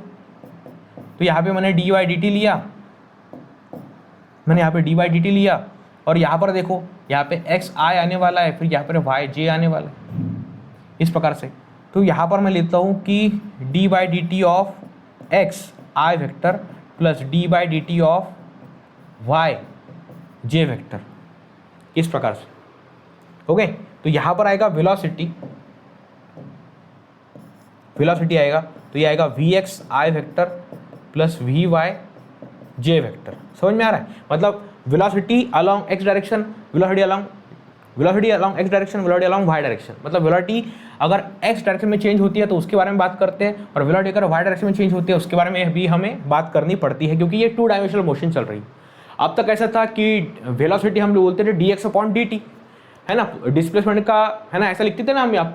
तो यहाँ पे मैंने डी बाई डी टी लिया, मैंने यहाँ पे डी बाई डी टी लिया और यहाँ पर देखो, यहाँ पे एक्स आई आने वाला है, फिर यहाँ पर वाई जे आने वाला है, इस प्रकार से. तो यहाँ पर मैं लेता हूँ कि D by D T of X I vector plus D by D T of Y J vector, इस प्रकार से. ओके, तो यहाँ पर आएगा वेलोसिटी आएगा, तो ये आएगा V X I vector plus V Y J vector. समझ में आ रहा है, मतलब velocity along X direction, velocity along X direction, velocity along Y direction. मतलब वेलोसिटी अगर एक्स डायरेक्शन में चेंज होती है तो उसके बारे में बात करते हैं, और वेलोसिटी अगर वाई डायरेक्शन में चेंज होती है उसके बारे में भी हमें बात करनी पड़ती है, क्योंकि ये 2 डायमेंशनल मोशन चल रही है. अब तक ऐसा था कि वेलोसिटी हम लोग बोलते थे dx अपॉन dt, है ना, डिस्प्लेसमेंट का, है ना, ऐसा लिखते थे ना हम अब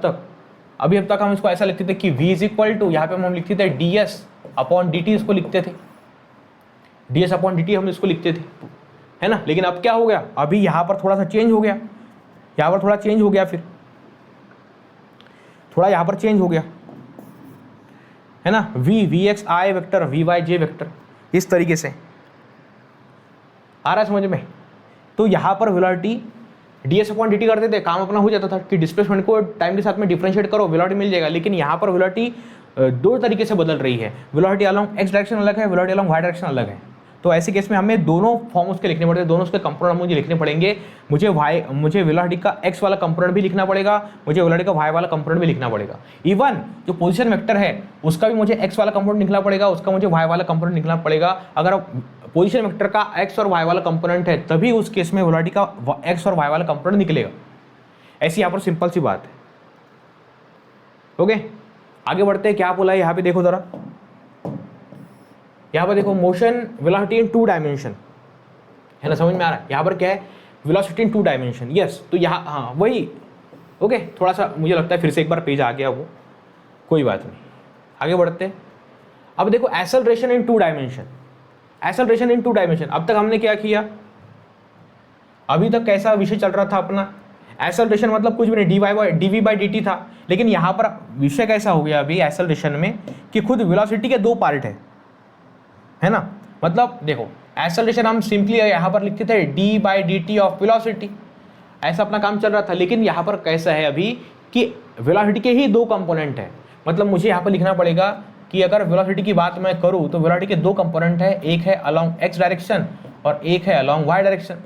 तक हम इसको ऐसा लिखते थे कि v इज इक्वल टू, यहाँ पे हम लिखते थे ds अपॉन dt, इसको लिखते थे ds अपॉन dt हम इसको लिखते थे, है ना. लेकिन अब क्या हो गया, अभी यहाँ पर थोड़ा सा चेंज हो गया, यहाँ पर थोड़ा चेंज हो गया, फिर थोड़ा यहाँ पर चेंज हो गया, है ना. V X I vector V Y J vector, इस तरीके से आ रहा है समझ में. तो यहाँ पर वेलोसिटी ds अपॉन dt करते थे, काम अपना हो जाता था कि डिस्प्लेसमेंट को टाइम के साथ में डिफरेंशिएट करो, वेलोसिटी मिल जाएगा. लेकिन यहाँ पर वेलोसिटी 2 तरीके से बदल रही है, वेलोसिटी अलॉन्ग एक्स डायरेक्शन अलग है, वेलोसिटी अलॉन्ग वाई डायरेक्शन अलग है. तो ऐसे केस में हमें दोनों फॉर्म उसके लिखने पड़ते हैं, दोनों उसके कंपोनेंट मुझे लिखने पड़ेंगे. मुझे वेलोसिटी का एक्स वाला कंपोनेंट भी लिखना पड़ेगा, मुझे वेलोसिटी का वाई वाला कंपोनेंट भी लिखना पड़ेगा. इवन जो पोजीशन वेक्टर है उसका भी मुझे एक्स वाला कंपोनेंट लिखना पड़ेगा, उसका मुझे वाई वाला कंपोनेंट लिखना पड़ेगा. अगर पोजीशन वेक्टर का एक्स और वाई वाला कंपोनेंट है तभी उस केस में वेलोसिटी का एक्स और वाई वाला कंपोनेंट निकलेगा. ऐसी यहाँ पर सिंपल सी बात है. ओके, आगे बढ़ते हैं, क्या बोला है यहाँ पे देखो जरा, यहाँ पर देखो मोशन वेलोसिटी इन 2 डायमेंशन, है ना, समझ में आ रहा है। यहाँ पर क्या है, वेलोसिटी इन 2 डायमेंशन, यस। तो यहाँ हाँ वही, ओके, थोड़ा सा मुझे लगता है फिर से एक बार पेज आ गया वो, कोई बात नहीं, आगे बढ़ते हैं। अब देखो acceleration in 2 dimension, acceleration in 2 dimension, अब तक हमने क्या किया, अभी तक कैसा विषय चल रहा था अपना, एक्सेलरेशन मतलब कुछ भी नहीं, डीवी बाई डी था। लेकिन यहाँ पर विषय कैसा हो गया अभी एक्सेलरेशन में कि खुद वेलोसिटी के 2 पार्ट है ना। मतलब देखो एक्सेलरेशन हम सिंपली यहाँ पर लिखते थे D by D T of velocity, ऐसा अपना काम चल रहा था। लेकिन यहाँ पर कैसा है अभी कि वेलोसिटी के ही 2 कंपोनेंट है। मतलब मुझे यहाँ पर लिखना पड़ेगा कि अगर वेलोसिटी की बात मैं करूँ तो वेलोसिटी के 2 कंपोनेंट है, एक है अलोंग एक्स डायरेक्शन और एक है अलोंग वाई डायरेक्शन,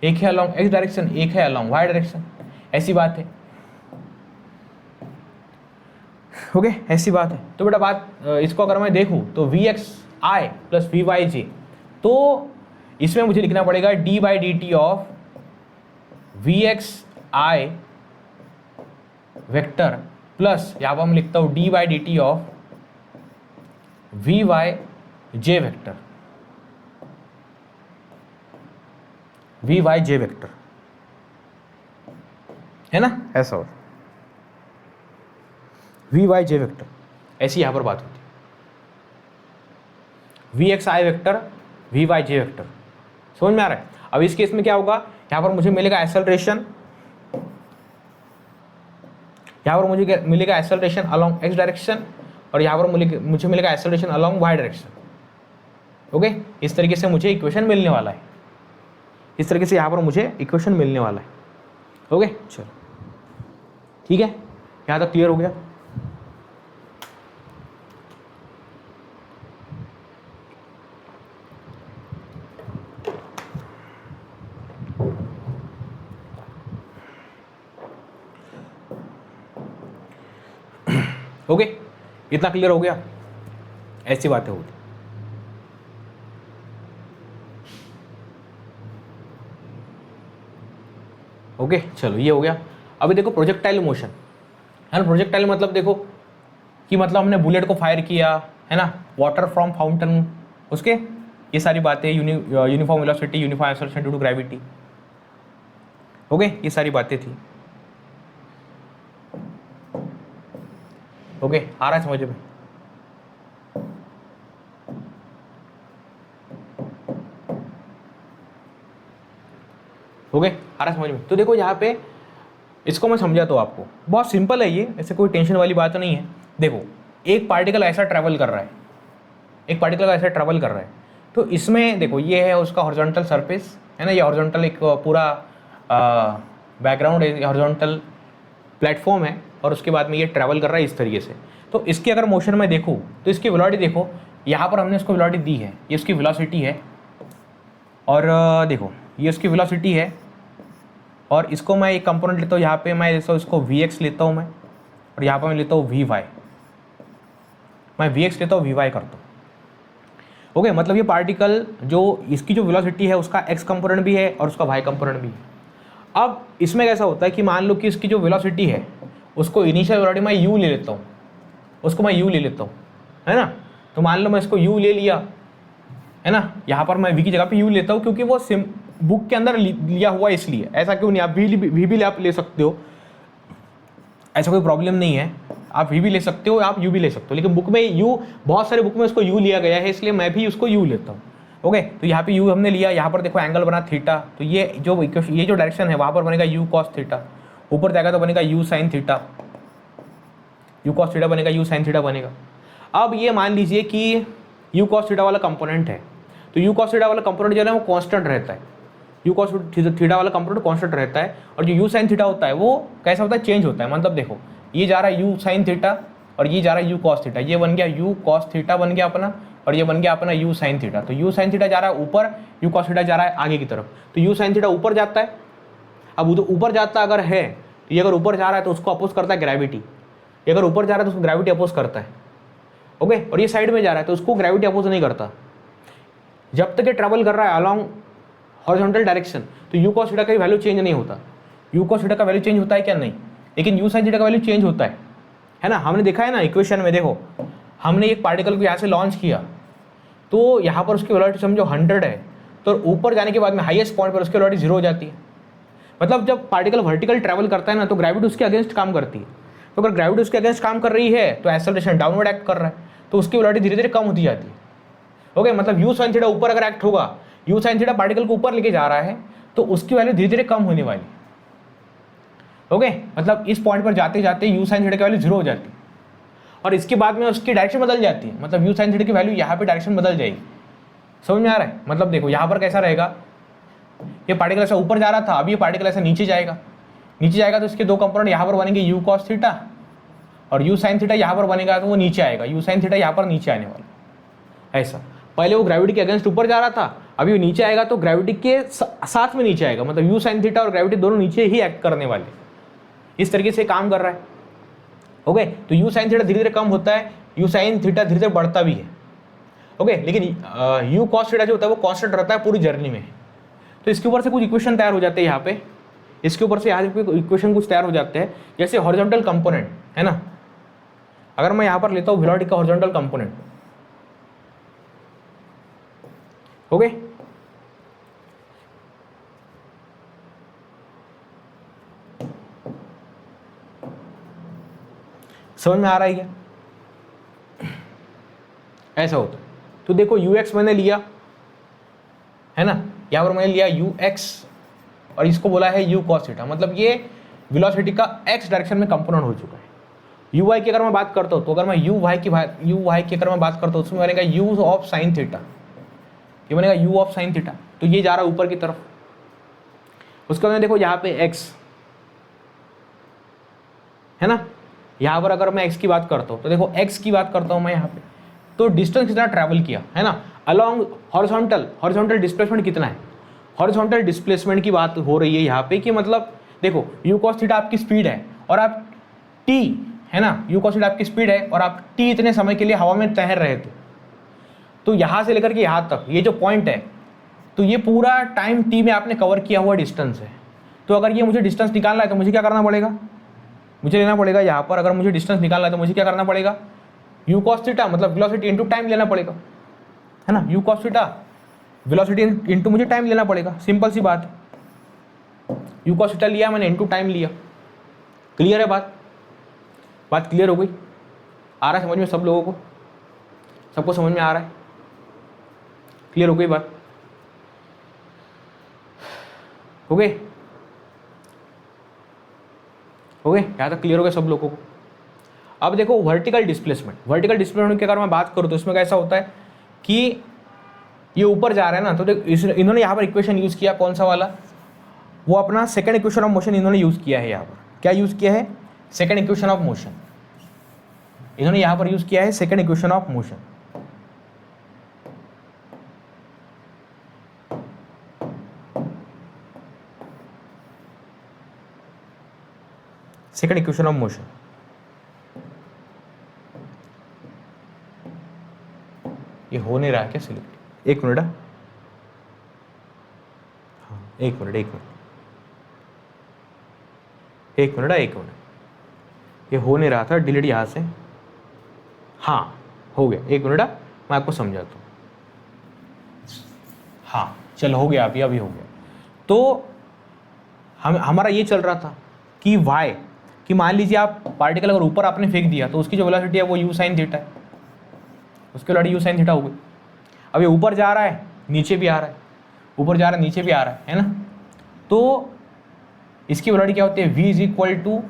एक है अलोंग एक्स डायरेक्शन, एक है अलोंग वाई डायरेक्शन, ऐसी बात है, ओके ऐसी बात है। तो बेटा बात इसको अगर मैं देखूं तो V X I plus V Y J, तो इसमें मुझे लिखना पड़ेगा D by D T of V X I vector plus यहाँ पर मैं लिखता हूँ D by D T of V Y J vector, V Y J vector, है ना, ऐसा हो वी वाई जे वेक्टर, ऐसी यहां पर बात होती है। V X I vector V Y J vector, समझ में आ रहा है। अब इस केस में क्या होगा, यहां पर मुझे मिलेगा एक्सेलरेशन, यहां पर मुझे मिलेगा एक्सेलरेशन अलोंग एक्स डायरेक्शन और यहां पर मुझे मिलेगा acceleration along Y direction. Okay, इस तरीके से मुझे इक्वेशन मिलने वाला है, इस तरीके से यहां पर मुझे इक्वेशन मिलने वाला है। ओके चलो ठीक है, यहां तक क्लियर हो गया। ओके इतना क्लियर हो गया, ऐसी बातें होती। ओके चलो ये हो गया। अभी देखो प्रोजेक्टाइल मोशन है ना, प्रोजेक्टाइल मतलब देखो कि मतलब हमने बुलेट को फायर किया है ना, वाटर फ्रॉम फाउंटेन, उसके ये सारी बातें, uniform velocity, uniform acceleration due to gravity, okay ये सारी बातें थी। ओके आ रहा है समझ में। ओके आ रहा है समझ में। तो देखो यहाँ पे इसको मैं समझाता हूँ आपको, बहुत सिंपल है ये, ऐसे कोई टेंशन वाली बात नहीं है। देखो एक पार्टिकल ऐसा ट्रैवल कर रहा है, एक पार्टिकल ऐसा ट्रैवल कर रहा है, तो इसमें देखो ये है उसका हॉरिजॉन्टल सरफेस है ना, ये हॉरिजॉन्टल एक पूरा बैकग्राउंड है, हॉरिजॉन्टल प्लेटफॉर्म है और उसके बाद में ये ट्रैवल कर रहा है इस तरीके से। तो इसकी अगर मोशन में देखूँ तो इसकी वेलोसिटी देखो, यहाँ पर हमने इसको वेलोसिटी दी है, ये इसकी वेलोसिटी है और देखो ये इसकी वेलोसिटी है और इसको मैं एक कंपोनेंट लेता हूँ, यहाँ पे मैं जैसा इसको वी एक्स लेता हूँ मैं और यहाँ पर मैं लेता हूँ वी वाई, मैं वी एक्स लेता हूँ वी वाई करता हूँ। ओके मतलब ये पार्टिकल जो इसकी जो वेलोसिटी है उसका एक्स कंपोनेंट भी है और उसका वाई कंपोनेंट भी है। अब इसमें कैसा होता है कि मान लो कि इसकी जो वेलोसिटी है उसको इनिशियल वेलोसिटी मैं यू ले लेता हूँ, उसको मैं यू ले लेता हूँ है ना। तो मान लो मैं इसको यू ले लिया है ना, यहाँ पर मैं वी की जगह पे यू लेता हूँ क्योंकि वो बुक के अंदर लिया हुआ है इसलिए, ऐसा क्यों नहीं, आप वी भी आप ले सकते हो, ऐसा कोई प्रॉब्लम नहीं है, आप वी भी ले सकते हो, आप यू भी ले सकते हो, लेकिन बुक में यू, बहुत सारे बुक में उसको यू लिया गया है इसलिए मैं भी उसको यू लेता हूँ। ओके तो यहाँ पे यू हमने लिया, यहाँ पर देखो एंगल बना थीटा, तो ये जो डायरेक्शन है वहाँ पर बनेगा यू कॉस थीटा, ऊपर जाएगा तो बनेगा you sine theta, you cos theta बनेगा, यू साइन थीटा बनेगा। अब ये मान लीजिए कि यू कॉस थीटा वाला कंपोनेंट है, तो यू कॉस थीटा वाला कंपोनेंट जो है वो कांस्टेंट रहता है, यू कॉस थीटा वाला कंपोनेंट कांस्टेंट रहता है और जो यू साइन थीटा होता है वो कैसा होता है, चेंज होता है। मतलब देखो ये जा रहा है यू साइन थीटा और ये जा रहा है यू कॉस थीटा, ये बन गया यू कॉस थीटा बन गया अपना और ये बन गया अपना यू साइन थीटा। तो यू साइन थीटा जा रहा है ऊपर, यू कॉस थीटा जा रहा है आगे की तरफ, तो यू साइन थीटा ऊपर जाता है। अब ऊपर जाता अगर है तो ये अगर ऊपर जा रहा है तो उसको अपोज करता है ग्रेविटी, ये अगर ऊपर जा रहा है तो उसको ग्रेविटी अपोज करता है। ओके और ये साइड में जा रहा है तो उसको ग्रेविटी अपोज नहीं करता। जब तक ये ट्रैवल कर रहा है अलॉन्ग हॉरिजॉन्टल डायरेक्शन तो यू कॉस थीटा का वैल्यू चेंज नहीं होता। यू कॉस थीटा का वैल्यू चेंज होता है क्या, नहीं, लेकिन यू साइन थीटा का वैल्यू चेंज होता है। है ना। हमने देखा है ना इक्वेशन में, देखो हमने एक पार्टिकल को यहाँ से लॉन्च किया तो यहाँ पर उसकी वेलोसिटी समझो 100 है, तो ऊपर जाने के बाद में हाईएस्ट पॉइंट पर उसकी वेलोसिटी 0 हो जाती है। मतलब जब पार्टिकल वर्टिकल ट्रैवल करता है ना तो ग्रेविटी उसके अगेंस्ट काम करती है। तो अगर ग्रेविटी उसके अगेंस्ट काम कर रही है तो एक्सेलरेशन डाउनवर्ड एक्ट कर रहा है, तो उसकी वेलोसिटी धीरे धीरे कम होती जाती है। ओके, मतलब यू साइन थीटा ऊपर अगर एक्ट होगा, यू साइन थीटा पार्टिकल को ऊपर लेके जा रहा है तो उसकी वैल्यू धीरे धीरे कम होने वाली। ओके, मतलब इस पॉइंट पर जाते जाते यू साइन थीटा की वैल्यू 0 हो जाती है और इसके बाद में उसकी डायरेक्शन बदल जाती है। मतलब यू साइन थीटा की वैल्यू यहाँ पे डायरेक्शन बदल जाएगी। समझ में आ रहा है? मतलब देखो यहाँ पर कैसा रहेगा, ये पार्टिकल ऐसा ऊपर जा रहा था, अब ये पार्टिकल ऐसा नीचे जाएगा। नीचे जाएगा तो इसके दो कंपोनेंट यहाँ पर बनेंगे, यू कॉस थीटा और यू साइन थीटा यहाँ पर बनेगा तो वो नीचे आएगा, यू साइन थीटा यहाँ पर नीचे आने वाला। ऐसा पहले वो ग्रेविटी के अगेंस्ट ऊपर जा रहा था, अभी वो नीचे आएगा तो ग्रेविटी के साथ में नीचे आएगा। मतलब यू साइन थीटा और ग्रेविटी दोनों नीचे ही एक्ट करने वाले, इस तरीके से काम कर रहा है। ओके, तो यू साइन थीटा धीरे धीरे कम होता है, यू साइन थीटा धीरे धीरे बढ़ता भी है। ओके, लेकिन यू कॉस थीटा जो होता है वो कांस्टेंट रहता है पूरी जर्नी में। तो इसके ऊपर से कुछ इक्वेशन तैयार हो जाते हैं यहाँ पे, इसके ऊपर से यहाँ पे इक्वेशन कुछ तैयार हो जाते हैं। जैसे हॉरिजॉन्टल कंपोनेंट है ना, अगर मैं यहाँ पर लेता हूँ वेलोसिटी का हॉरिजॉन्टल कंपोनेंट, ओके, समझ में आ रहा है क्या? ऐसा होता है। तो देखो ux मैंने लिया है ना, यहाँ पर मैंने लिया ux और इसको बोला है u cos थीटा। मतलब ये वेलोसिटी का x डायरेक्शन में कंपोनेंट हो चुका है। uy की अगर मैं बात करता हूँ तो अगर मैं uy की अगर मैं बात करता हूँ उसमें बनेगा u ऑफ साइन थीटा, ये बनेगा u ऑफ साइन थीटा। तो ये जा रहा है ऊपर की तरफ। उसके बाद देखो यहाँ पे x है ना, यहाँ पर अगर मैं x की बात करता हूँ तो देखो x की बात करता हूँ मैं यहाँ पे, तो डिस्टेंस कितना ट्रैवल किया है ना अलॉन्ग हॉरिजॉन्टल डिस्प्लेसमेंट कितना है। हॉरिजॉन्टल डिस्प्लेसमेंट की बात हो रही है यहाँ पे कि मतलब देखो u cos थीटा आपकी स्पीड है और आप t है ना, u cos थीटा आपकी स्पीड है और आप t इतने समय के लिए हवा में तैर रहे थे। तो यहाँ से लेकर के यहाँ तक ये जो पॉइंट है, तो ये पूरा टाइम t में आपने कवर किया हुआ डिस्टेंस है। तो अगर ये मुझे डिस्टेंस निकालना है तो मुझे क्या करना पड़ेगा, मुझे लेना पड़ेगा यहाँ पर, अगर मुझे डिस्टेंस निकालना है तो मुझे क्या करना पड़ेगा, u cos थीटा मतलब वेलोसिटी इनटू टाइम लेना पड़ेगा, है ना। u cos theta velocity into मुझे टाइम लेना पड़ेगा, सिंपल सी बात है। u cos थीटा लिया मैंने, इनटू टाइम लिया। क्लियर है बात क्लियर हो गई? आ रहा है समझ में सब लोगों को? सबको समझ में आ रहा है? क्लियर हो गई बात? हो गए यहाँ तक क्लियर हो गया सब लोगों को? अब देखो वर्टिकल डिस्प्लेसमेंट की अगर मैं बात करूँ तो इसमें कैसा होता है कि ये ऊपर जा रहा है ना, तो देखो इन्होंने यहाँ पर इक्वेशन यूज़ किया, कौन सा वाला, वो अपना सेकंड इक्वेशन ऑफ मोशन इन्होंने यूज़ किया है। यहाँ पर क्या यूज़ किया है, सेकंड इक्वेशन ऑफ मोशन इन्होंने यहाँ पर यूज़ किया है, second equation of motion. Second equation of motion ये हो नहीं रहा है क्या सिलेक्ट? एक मिनट, हाँ एक मिनट ये हो नहीं रहा था, डिलीट यहाँ से, हाँ हो गया। एक मिनट मैं आपको समझाता हूँ। हाँ चल हो गया, अभी हो गया। तो हमारा ये चल रहा था कि y कि मान लीजिए आप पार्टिकल अगर ऊपर आपने फेंक दिया तो उसकी जो वेलोसिटी है वो u साइन थीटा है, उसकी वेलोसिटी u साइन थीटा हो गई। अब ये ऊपर जा रहा है नीचे भी आ रहा है, ऊपर जा रहा है नीचे भी आ रहा है ना, तो इसकी वेलोसिटी क्या होती है, v इज इक्वल टू,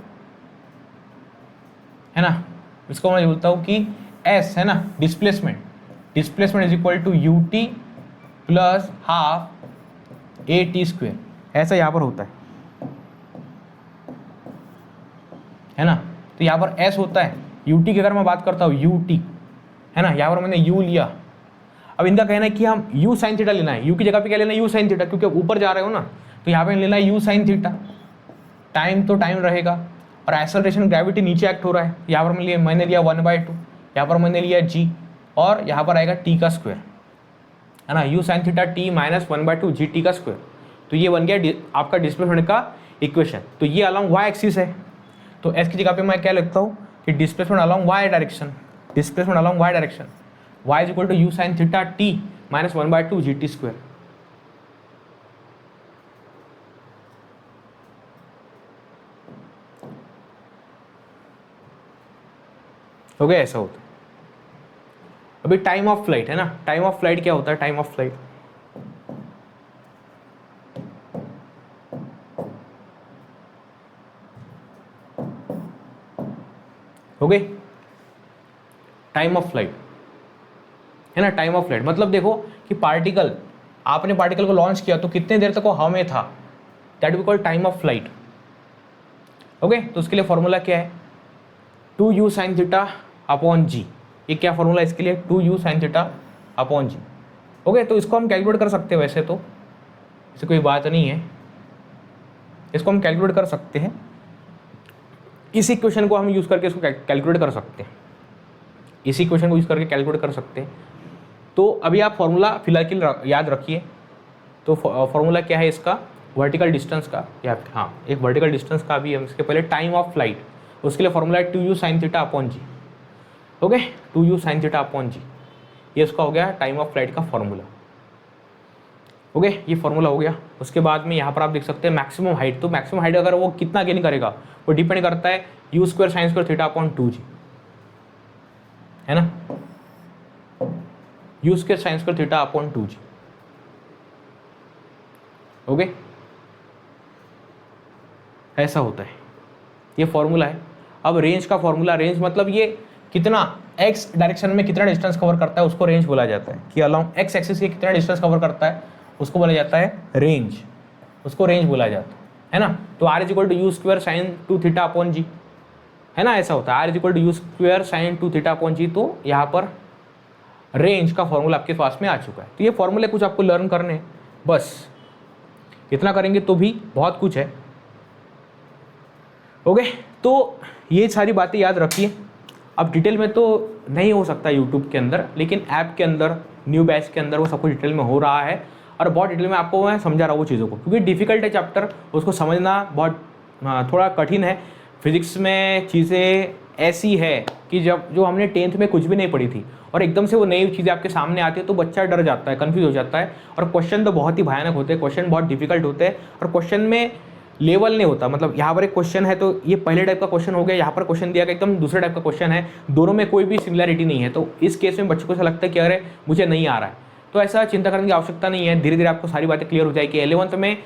है ना, इसको मैं बोलता हूँ कि s है ना, displacement is equal to ut plus half at square, ऐसा यहाँ पर होता है ना। तो यहाँ पर s होता है, ut की अगर मैं बात करता हूँ ut है ना, यहाँ पर मैंने u लिया। अब इनका कहना है कि हम u साइन थीटा लेना है, u की जगह पे क्या लेना है, u साइन थीटा, क्योंकि ऊपर जा रहे हो ना, तो यहाँ पे लेना है u साइन थीटा। टाइम तो टाइम रहेगा और एक्सेलरेशन ग्रेविटी नीचे एक्ट हो रहा है। यहाँ पर मैंने लिया 1/2, यहाँ पर मैंने लिया g और यहाँ पर आएगा t का स्क्वायर, है ना, u sine theta t minus 1/2 gt का स्क्वायर। तो ये बन गया आपका डिस्प्लेसमेंट का इक्वेशन। तो ये अलॉन्ग y एक्सिस है, तो s की जगह पे मैं क्या लिखता हूँ, कि displacement along Y direction, displacement along Y direction, y is equal to U sine theta T minus 1/2 G T square. हो गया, ऐसा होता है। अभी टाइम ऑफ फ्लाइट है ना, टाइम ऑफ फ्लाइट क्या होता है, टाइम ऑफ फ्लाइट हो गई, टाइम ऑफ फ्लाइट है ना। टाइम ऑफ फ्लाइट मतलब देखो कि पार्टिकल, आपने पार्टिकल को लॉन्च किया तो कितने देर तक वो हवा में था, that we call time of flight. Okay, तो उसके लिए फॉर्मूला क्या है, 2u sine theta upon G. ये क्या फॉर्मूला है इसके लिए, 2u sine theta upon G. Okay, तो इसको हम कैलकुलेट कर सकते हैं, वैसे तो इससे कोई बात नहीं है, इसको हम कैलकुलेट कर सकते हैं, इसी क्वेश्चन को हम यूज़ करके इसको कैलकुलेट कर सकते हैं, इसी क्वेश्चन को यूज़ करके कैलकुलेट कर सकते हैं। तो अभी आप फॉर्मूला फिलहाल के लिए याद रखिए। तो फॉर्मूला क्या है इसका, वर्टिकल डिस्टेंस का, या हाँ एक वर्टिकल डिस्टेंस का भी है, इसके पहले टाइम ऑफ फ्लाइट, उसके लिए फॉर्मूला है 2u sine theta upon G. Okay, 2u sine theta upon G, ये इसका हो गया टाइम ऑफ फ्लाइट का फॉर्मूला। ओके, ये फॉर्मूला हो गया। उसके बाद में यहाँ पर आप देख सकते हैं मैक्सिमम हाइट, तो मैक्सिमम हाइट अगर वो कितना गेन करेगा वो डिपेंड करता है you square sine square theta upon 2g, है ना, you square sine square theta upon 2g। Okay, ऐसा होता है, ये फॉर्मूला है। अब रेंज का फॉर्मूला, रेंज मतलब ये कितना x डायरेक्शन में कितना डिस्टेंस कवर करता है उसको रेंज बोला जाता है, कि अलॉन्ग x एक्सिस के कितना डिस्टेंस कवर करता है उसको बोला जाता है रेंज, उसको रेंज बोला जाता है ना। तो r is equal to U square sine 2 theta upon G, है ना, ऐसा होता है, r is equal to U square sine 2 theta upon G. तो यहाँ पर रेंज का फॉर्मूला आपके पास में आ चुका है। तो ये फॉर्मूले कुछ आपको लर्न करने हैं, बस इतना करेंगे तो भी बहुत कुछ है। ओके, तो ये सारी बातें याद रखिए। अब डिटेल में तो नहीं हो सकता यूट्यूब के अंदर, लेकिन ऐप के अंदर, न्यू बैच के अंदर वो सब कुछ डिटेल में हो रहा है, और बहुत डिटेल में आपको मैं समझा रहा हूँ वो चीज़ों को, क्योंकि डिफ़िकल्ट है चैप्टर, उसको समझना बहुत थोड़ा कठिन है। फिजिक्स में चीज़ें ऐसी है कि जब जो हमने 10th में कुछ भी नहीं पढ़ी थी और एकदम से वो नई चीज़ें आपके सामने आती है तो बच्चा डर जाता है, कन्फ्यूज हो जाता है, और क्वेश्चन तो बहुत ही भयानक होते हैं, क्वेश्चन बहुत डिफिकल्ट होते हैं, और क्वेश्चन में लेवल नहीं होता। मतलब यहाँ पर एक क्वेश्चन है तो ये पहले टाइप का क्वेश्चन हो गया, यहाँ पर क्वेश्चन दिया गया एकदम दूसरे टाइप का क्वेश्चन है, दोनों में कोई भी सिमिलरिटी नहीं है। तो इस केस में बच्चों को ऐसा लगता है कि अरे मुझे नहीं आ रहा है, तो ऐसा चिंता करने की आवश्यकता नहीं है, धीरे धीरे आपको सारी बातें क्लियर हो जाएगी। 11th में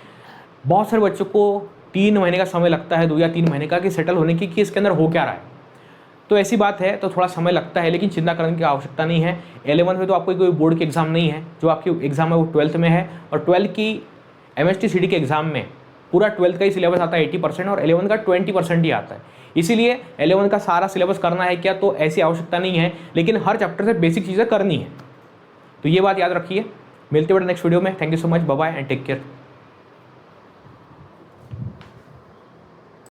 बहुत सारे बच्चों को 3 महीने का समय लगता है, 2 या 3 महीने का, कि सेटल होने की कि इसके अंदर हो क्या रहा है। तो ऐसी बात है, तो थोड़ा समय लगता है, लेकिन चिंता करने की आवश्यकता नहीं है। 11th में तो आपको कोई बोर्ड के एग्जाम नहीं है, जो आपकी एग्जाम है वो 12th में है, और 12th की MST-CD के एग्जाम में पूरा 12th का ही सिलेबस आता है 80%, और 11th का 20% ही आता है। इसीलिए 11th का सारा सिलेबस करना है क्या, तो ऐसी आवश्यकता नहीं है, लेकिन हर चैप्टर से बेसिक चीज़ें करनी है। तो ये बात याद रखिए। मिलते हैं नेक्स्ट वीडियो में। Thank you so much, bye bye and take care.